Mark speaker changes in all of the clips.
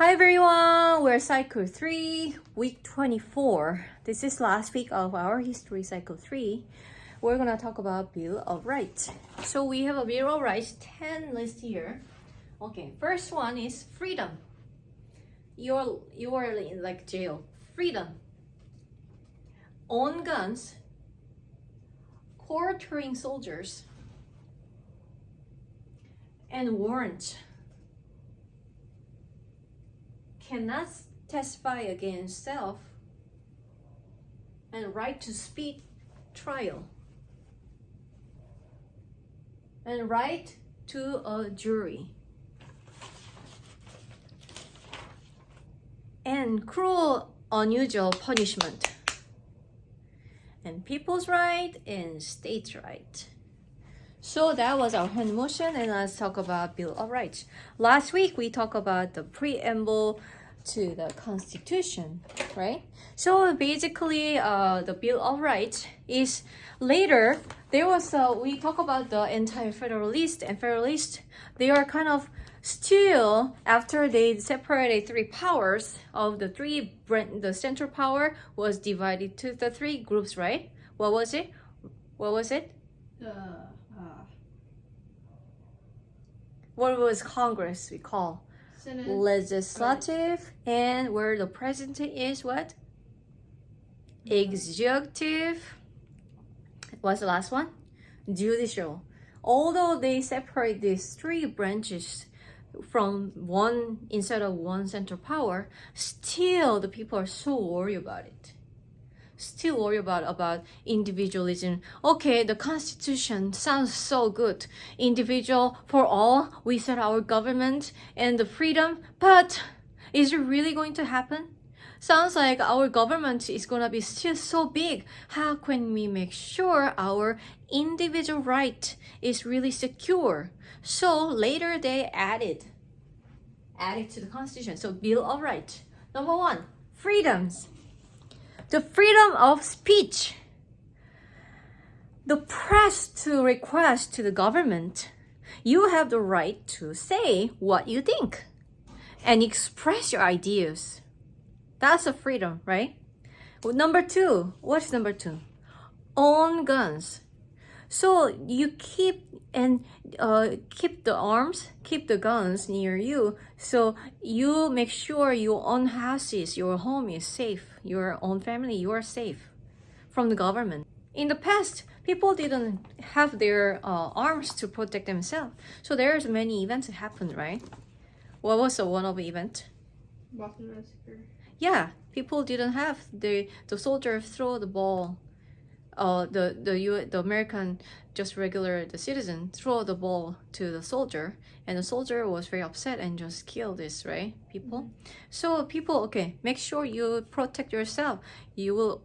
Speaker 1: Hi everyone, we're Cycle3, week 24. This is last week of our history Cycle 3. We're gonna talk about Bill of Rights. So we have a Bill of Rights 10 list here. Okay, first one is freedom. You're in like jail. Freedom. Own guns. Quartering soldiers. And warrant. Cannot testify against self, and right to speed trial, and right to a jury, and cruel unusual punishment, and people's right and states' right. So that was our hand motion, and let's talk about Bill of Rights. Last week we talked about the preamble to the Constitution, right? So basically, the Bill of Rights is later. There was we talk about the anti-federalist and federalist. They are kind of still after they separated three powers of the three. The central power was divided to the three groups, right? What was it? What was Congress we call? Senate, legislative, right. And where the president is what? Executive. What's the last one? Judicial. Although they separate these three branches from one instead of one central power, still the people are so worried about it. Still worry about individualism. Okay, the Constitution sounds so good. Individual for all, we set our government and the freedom, but is it really going to happen? Sounds like our government is going to be still so big. How can we make sure our individual right is really secure? So later they added to the Constitution. So Bill of Rights. Number 1, freedoms. The freedom of speech. The press to request to the government, you have the right to say what you think and express your ideas. That's a freedom, right? Well, number 2, what's number 2? Own guns. So you keep the guns near you. So you make sure your own houses, your home is safe, your own family, you are safe from the government. In the past, people didn't have their arms to protect themselves. So there's many events that happened, right? What was the one of the event?
Speaker 2: Boston Massacre.
Speaker 1: Yeah, people didn't have the soldiers throw the ball. The American, just regular the citizen throw the ball to the soldier, and the soldier was very upset and just killed this people. Mm-hmm. So people, okay, make sure you protect yourself. You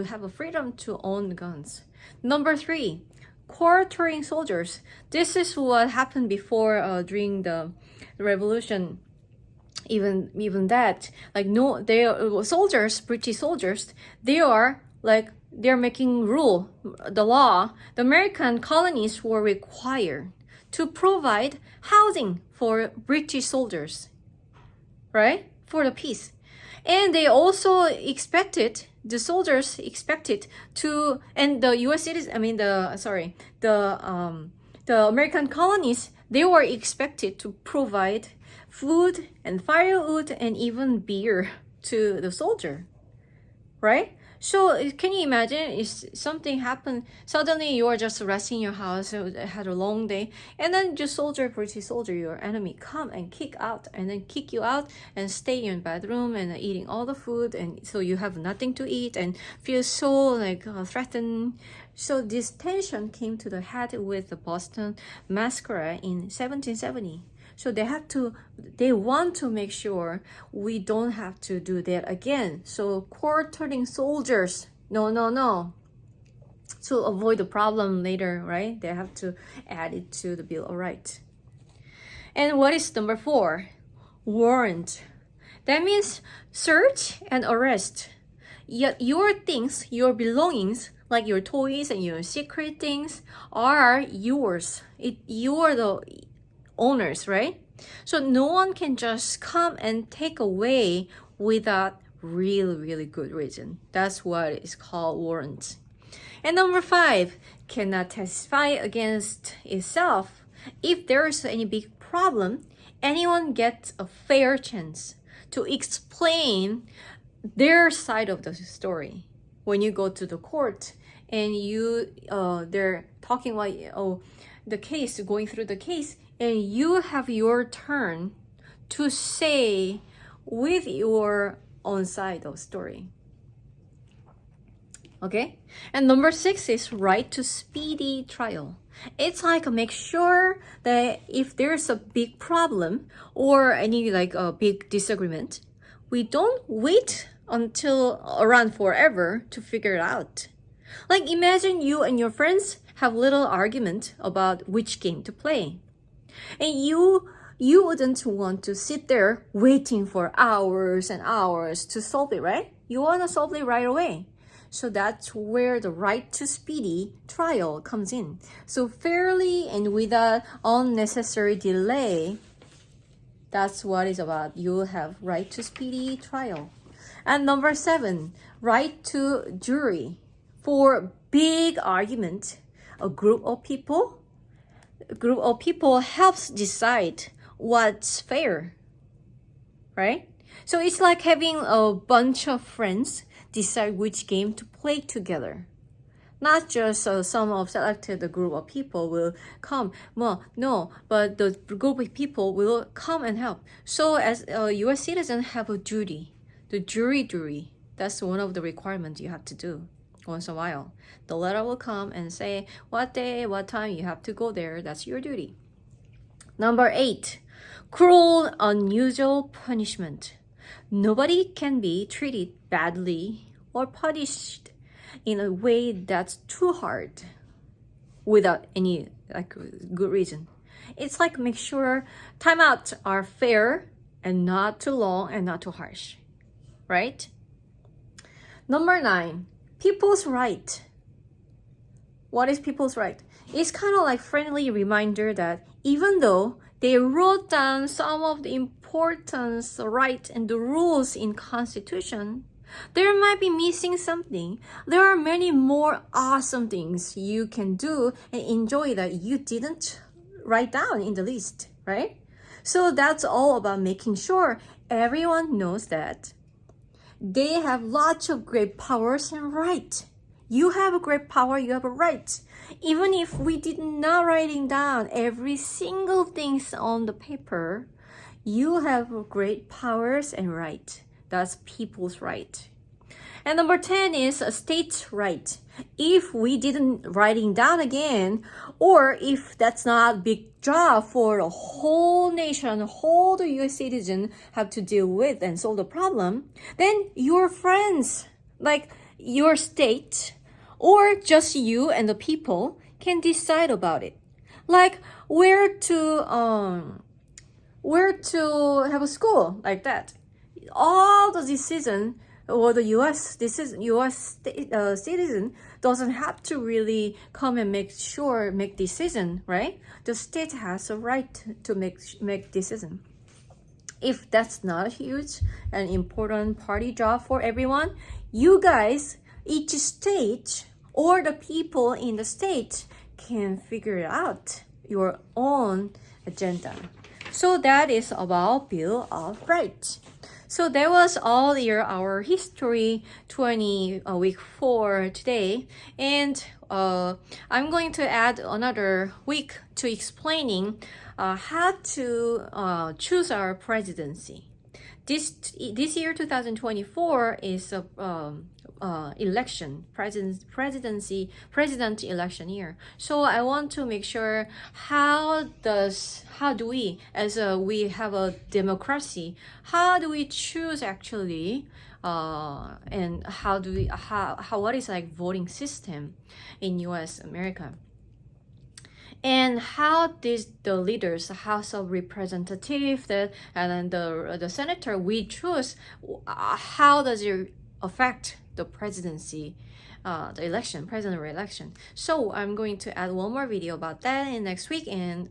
Speaker 1: have a freedom to own guns. Number 3, quartering soldiers. This is what happened before during the revolution. Even that, like, no, they are soldiers, British soldiers. They're making the law. The American colonies were required to provide housing for British soldiers, right? For the peace. And they also the soldiers expected to, and the US citizens, the American colonies, they were expected to provide food and firewood and even beer to the soldier, right? So can you imagine if something happened, suddenly you are just resting in your house, had a long day, and then just British soldier, your enemy, come and kick you out and stay in your bedroom and eating all the food, and so you have nothing to eat and feel so threatened. So this tension came to the head with the Boston Massacre in 1770. So they want to make sure we don't have to do that again. So quartering soldiers, no. To avoid the problem later, right? They have to add it to the Bill of Rights. And what is number 4? Warrant. That means search and arrest. Yet your things, your belongings, like your toys and your secret things, are yours. You are the owners, right? So no one can just come and take away without really good reason. That's what is called warrant. And number 5, cannot testify against itself. If there is any big problem, anyone gets a fair chance to explain their side of the story. When you go to the court and they're talking about the case, going through the case, and you have your turn to say with your own side of story. Okay? And number 6 is right to speedy trial. It's like make sure that if there's a big problem or any like a big disagreement, we don't wait until around forever to figure it out. Like imagine you and your friends have little argument about which game to play. And you wouldn't want to sit there waiting for hours and hours to solve it, right? You want to solve it right away. So that's where the right to speedy trial comes in. So fairly and without unnecessary delay, that's what it's about. You have right to speedy trial. And number 7, right to jury. For big argument, a group of people helps decide what's fair, right? So it's like having a bunch of friends decide which game to play together. Not just some of selected group of people will come. Well, no, but the group of people will come and help. So as a U.S. citizen have a duty, the jury. That's one of the requirements you have to do once in a while. The letter will come and say what day, what time you have to go there. That's your duty. Number 8, cruel, unusual punishment. Nobody can be treated badly or punished in a way that's too hard without any like good reason. It's like make sure timeouts are fair and not too long and not too harsh, right? Number 9, people's right. What is people's right? It's kind of like friendly reminder that even though they wrote down some of the important rights and the rules in Constitution, there might be missing something. There are many more awesome things you can do and enjoy that you didn't write down in the list, right? So that's all about making sure everyone knows that they have lots of great powers and rights. You have a great power, you have a right. Even if we did not writing down every single thing on the paper, you have great powers and right. That's people's right. And number 10 is a state's right. If we didn't writing down again, or if that's not a big job for the whole nation, whole the US citizen have to deal with and solve the problem, then your friends, like your state, or just you and the people can decide about it. Like where to have a school like that. All the decision or the U.S. Citizen doesn't have to really come and make decision, right? The state has a right to make decision. If that's not a huge and important party job for everyone, you guys, each state or the people in the state can figure out your own agenda. So that is about Bill of Rights. So that was all our history 20 week 4 today, and I'm going to add another week to explaining how to choose our presidency. This year 2024 is a president election year. So I want to make sure how do we, as we have a democracy, how do we choose actually, and what is like voting system in U.S. America, and how the leaders, the House of Representatives, and then the senator we choose, how does it affect the presidency the election, president election. So I'm going to add one more video about that in next week, and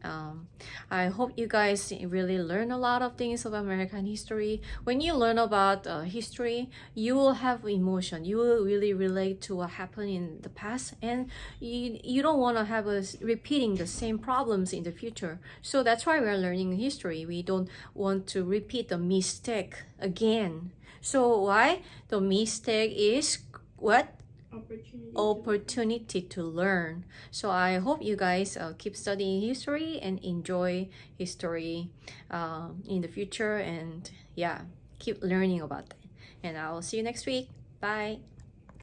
Speaker 1: I hope you guys really learn a lot of things of American history. When you learn about history, you will have emotion. You will really relate to what happened in the past, and you don't want to have us repeating the same problems in the future. So that's why we're learning history. We don't want to repeat the mistake again. So why? The mistake is what? Opportunity to learn. So I hope you guys keep studying history and enjoy history in the future, and yeah, keep learning about that. And I'll see you next week. Bye.